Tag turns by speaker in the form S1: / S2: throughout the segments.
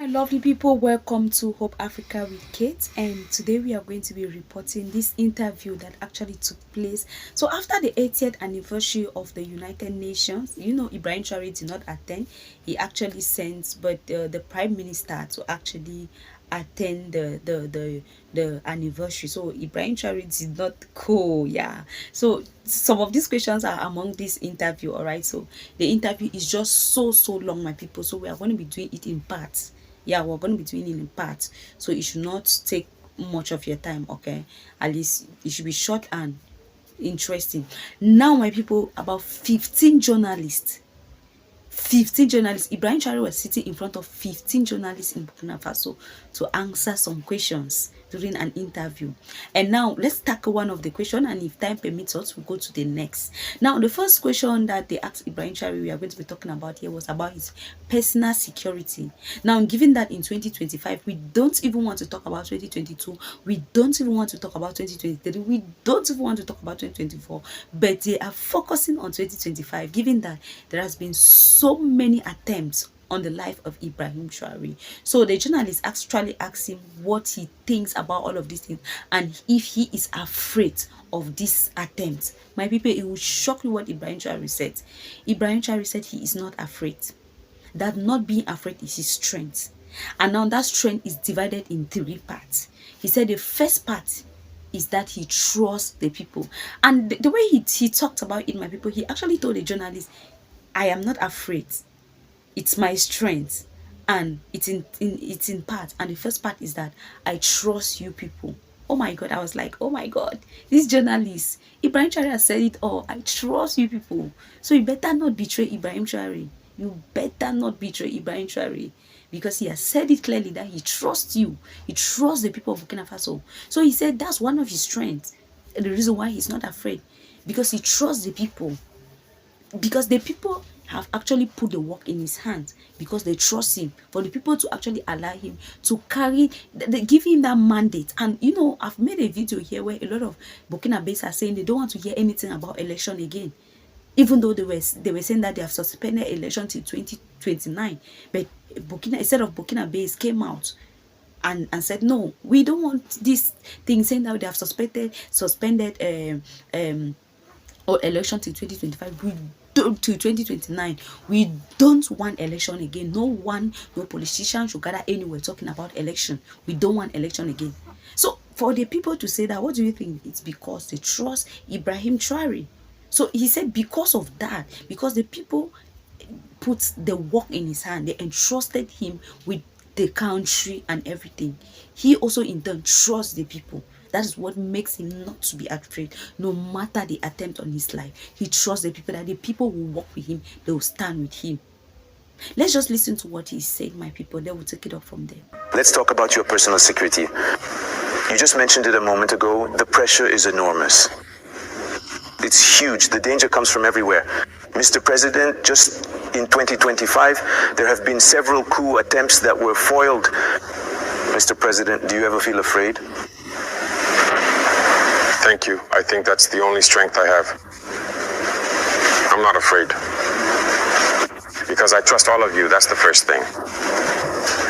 S1: lovely people, welcome to Hope Africa with Kate, and today we are going to be reporting this interview that actually took place. So after the 80th anniversary of the United Nations, Ibrahim Traoré did not attend. He actually sent but the prime minister to actually attend the anniversary. So Ibrahim Traoré did not go. Yeah, so some of these questions are among this interview. All right, so the interview is just so long, my people, so we are going to be doing it in parts. Yeah, we're going to be doing it in parts, so it should not take much of your time. Okay, at least it should be short and interesting. Now, my people, about 15 journalists. Ibrahim Traoré was sitting in front of 15 journalists in Burkina Faso to answer some questions during an interview. And now let's tackle one of the questions, and if time permits us, we'll go to the next. Now, the first question that they asked Ibrahim Traoré, we are going to be talking about here, was about his personal security. Now, given that in 2025, we don't even want to talk about 2022, we don't even want to talk about 2023, we don't even want to talk about 2024, but they are focusing on 2025, given that there has been so many attempts on the life of Ibrahim Traoré. So the journalist actually asked him what he thinks about all of these things and if he is afraid of this attempt. My people, it will shock you what Ibrahim Traoré said. Ibrahim Traoré said he is not afraid. That not being afraid is his strength. And now that strength is divided in 3 parts. He said the first part is that he trusts the people. And the way he talked about it, my people, he actually told the journalist, I am not afraid. It's my strength, and it's in part. And the first part is that I trust you people. Oh my God, I was like, oh my God, this journalist, Ibrahim Traoré has said it all. I trust you people. So you better not betray Ibrahim Traoré. You better not betray Ibrahim Traoré, because he has said it clearly that he trusts you. He trusts the people of Burkina Faso. So he said that's one of his strengths. The reason why he's not afraid, because he trusts the people. Because the people have actually put the work in his hands, because they trust him. For the people to actually allow him to carry, they give him that mandate. And I've made a video here where a lot of Burkinabés are saying they don't want to hear anything about election again, even though they were saying that they have suspended election till 2029. But instead of Burkinabés came out and said, no, we don't want this thing, saying that they have suspended or election till 2025. We don't till 2029. We don't want election again. No politician should gather anywhere talking about election. We don't want election again. So for the people to say that, what do you think? It's because they trust Ibrahim Traoré. So he said because of that, because the people put the work in his hand, they entrusted him with the country and everything. He also in turn trusts the people. That is what makes him not to be afraid, no matter the attempt on his life. He trusts the people, that the people will walk with him, they will stand with him. Let's just listen to what he said, my people. Then we'll take it up from there.
S2: Let's talk about your personal security. You just mentioned it a moment ago. The pressure is enormous. It's huge. The danger comes from everywhere. Mr. President, just in 2025, there have been several coup attempts that were foiled. Mr. President, do you ever feel afraid?
S3: Thank you. I think that's the only strength I have. I'm not afraid. Because I trust all of you, that's the first thing.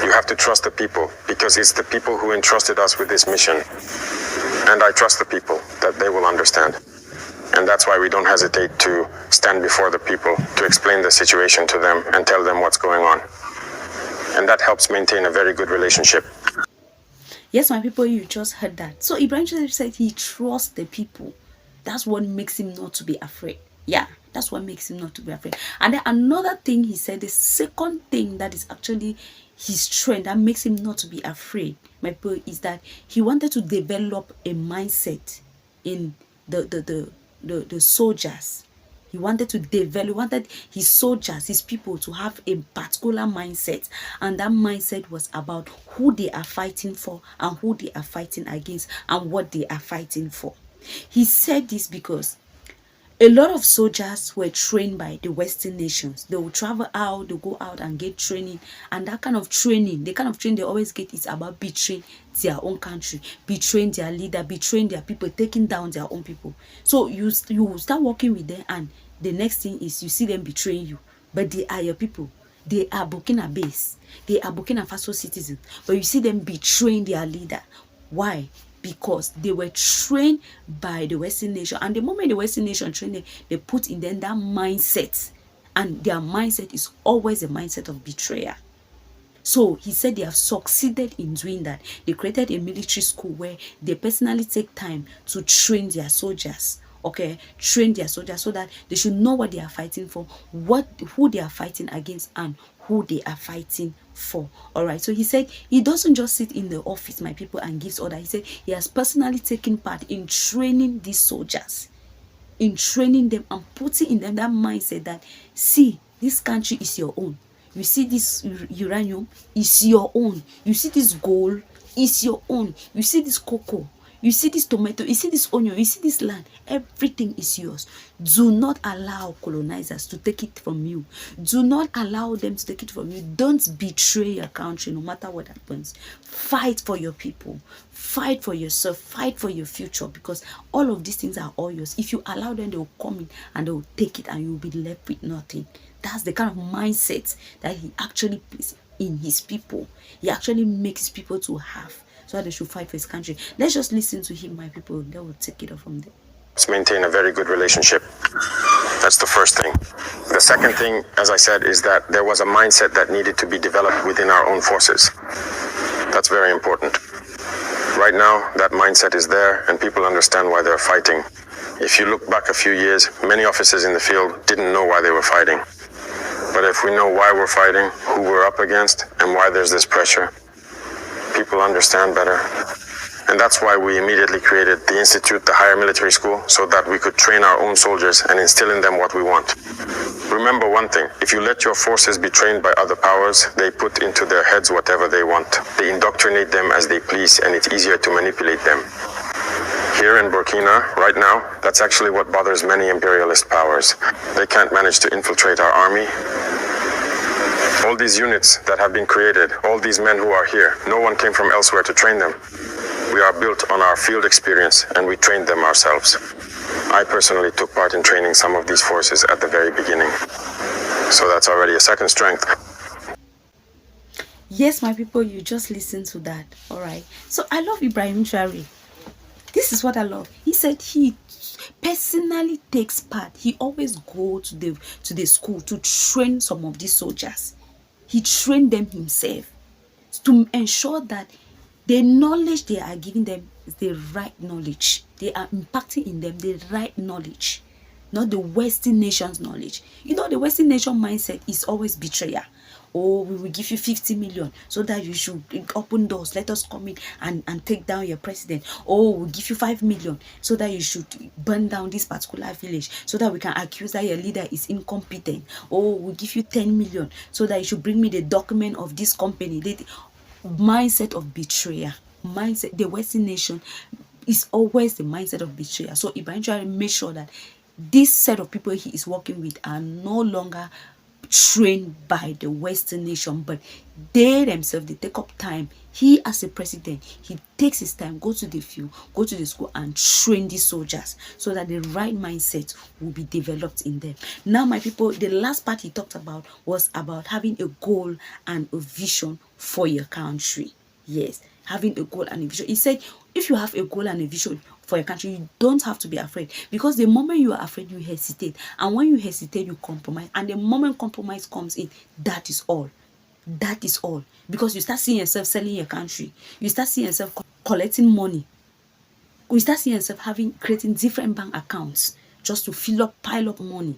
S3: You have to trust the people, because it's the people who entrusted us with this mission. And I trust the people, that they will understand. And that's why we don't hesitate to stand before the people, to explain the situation to them and tell them what's going on. And that helps maintain a very good relationship.
S1: Yes, my people, you just heard that. So Ibrahim Traoré said he trusts the people. That's what makes him not to be afraid. Yeah, that's what makes him not to be afraid. And then another thing he said, the second thing that is actually his strength that makes him not to be afraid, my people, is that he wanted to develop a mindset in the soldiers. He wanted his soldiers, his people, to have a particular mindset, and that mindset was about who they are fighting for and who they are fighting against and what they are fighting for. He said this because a lot of soldiers were trained by the Western nations. They will travel out, they go out and get training, and that kind of training, the kind of training they always get is about betraying their own country, betraying their leader, betraying their people, taking down their own people. So you start working with them, and the next thing is you see them betraying you, but they are your people. They are Burkina based. They are Burkina Faso citizens. But you see them betraying their leader. Why? Because they were trained by the Western nation. And the moment the Western nation trained them, they put in them that mindset. And their mindset is always a mindset of betrayal. So he said they have succeeded in doing that. They created a military school where they personally take time to train their soldiers. Okay, train their soldiers so that they should know what they are fighting for, who they are fighting against, and who they are fighting for. All right. So he said he doesn't just sit in the office, my people, and gives orders. He said he has personally taken part in training these soldiers, in training them and putting in them that mindset that, see, this country is your own. You see this uranium is your own. You see this gold is your own. You see this cocoa. You see this tomato. You see this onion. You see this land. Everything is yours. Do not allow colonizers to take it from you. Do not allow them to take it from you. Don't betray your country no matter what happens. Fight for your people. Fight for yourself. Fight for your future, because all of these things are all yours. If you allow them, they will come in and they will take it and you will be left with nothing. That's the kind of mindset that he actually puts in his people. He actually makes people to have, so that they should fight for his country. Let's just listen to him, my people. They will take it off from there.
S3: Let's maintain a very good relationship. That's the first thing. The second thing, as I said, is that there was a mindset that needed to be developed within our own forces. That's very important. Right now, that mindset is there and people understand why they're fighting. If you look back a few years, many officers in the field didn't know why they were fighting. But if we know why we're fighting, who we're up against, and why there's this pressure, people understand better. And that's why we immediately created the Institute, the higher military school, so that we could train our own soldiers and instill in them what we want. Remember one thing, if you let your forces be trained by other powers, they put into their heads whatever they want. They indoctrinate them as they please, and it's easier to manipulate them. Here in Burkina, right now, that's actually what bothers many imperialist powers. They can't manage to infiltrate our army. All these units that have been created, all these men who are here, no one came from elsewhere to train them. We are built on our field experience and we trained them ourselves. I personally took part in training some of these forces at the very beginning. So that's already a second strength.
S1: Yes, my people, you just listen to that. All right. So I love Ibrahim Traoré. This is what I love. He said he personally takes part. He always go to the school to train some of these soldiers. He trained them himself to ensure that the knowledge they are giving them is the right knowledge. They are impacting in them the right knowledge, not the Western nation's knowledge. You know, the Western nation mindset is always betrayal. Oh, we will give you 50 million so that you should open doors. Let us come in and take down your president. Oh, we'll give you 5 million so that you should burn down this particular village so that we can accuse that your leader is incompetent. Oh, we'll give you 10 million so that you should bring me the document of this company. The mindset of betrayal. Mindset, the Western nation is always the mindset of betrayal. So Ibrahim Traoré made sure that this set of people he is working with are no longer trained by the Western nation, but they themselves, they take up time. He, as a president, he takes his time, go to the field, go to the school and train these soldiers so that the right mindset will be developed in them. Now, my people, the last part he talked about was about having a goal and a vision for your country. Yes, having a goal and a vision. He said, if you have a goal and a vision for your country, you don't have to be afraid, because the moment you are afraid, you hesitate, and when you hesitate, you compromise, and the moment compromise comes in, that is all. That is all. Because you start seeing yourself selling your country, you start seeing yourself collecting money, you start seeing yourself creating different bank accounts just to pile up money.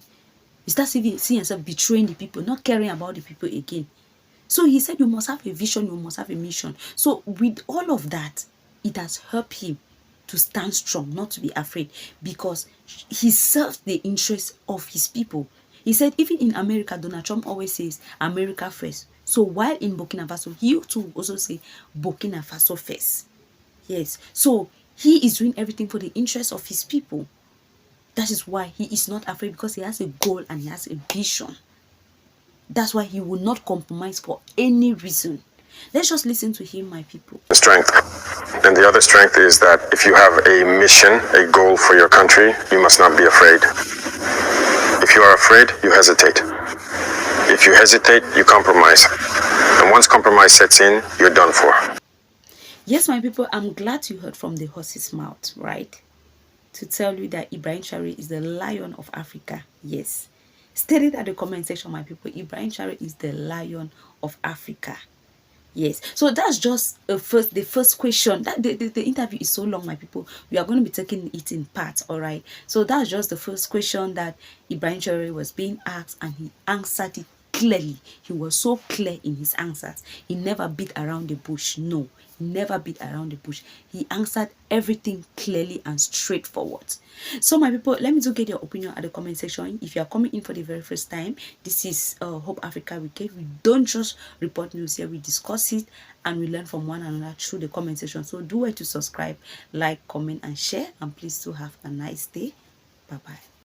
S1: You start seeing yourself betraying the people, not caring about the people again. So he said you must have a vision, you must have a mission. So with all of that, it has helped him to stand strong, not to be afraid, because he serves the interests of his people. He said even in America, Donald Trump always says America first. So while in Burkina Faso, he too also say Burkina Faso first. Yes. So he is doing everything for the interests of his people. That is why he is not afraid, because he has a goal and he has a vision. That's why he will not compromise for any reason. Let's just listen to him, my people.
S3: Strength. And the other strength is that if you have a mission, a goal for your country, you must not be afraid. If you are afraid, you hesitate. If If you hesitate, you compromise. And once compromise sets in, you're done for.
S1: Yes, my people, I'm glad you heard from the horse's mouth, right? To tell you that Ibrahim Traoré is the lion of Africa. Yes. State it at the comment section, my people. Ibrahim Traoré is the lion of Africa. Yes, so that's just the first question. That the interview is so long, my people. We are going to be taking it in parts. All right, so that's just the first question that Ibrahim Traoré was being asked, and he answered it clearly. He was so clear in his answers. He never beat around the bush. No, he never beat around the bush. He answered everything clearly and straightforward. So my people, let me get your opinion at the comment section. If you are coming in for the very first time, this is Hope Africa Weekend. We don't just report news here, we discuss it and we learn from one another through the comment section. So do well to subscribe, like, comment and share, and please do have a nice day. Bye bye.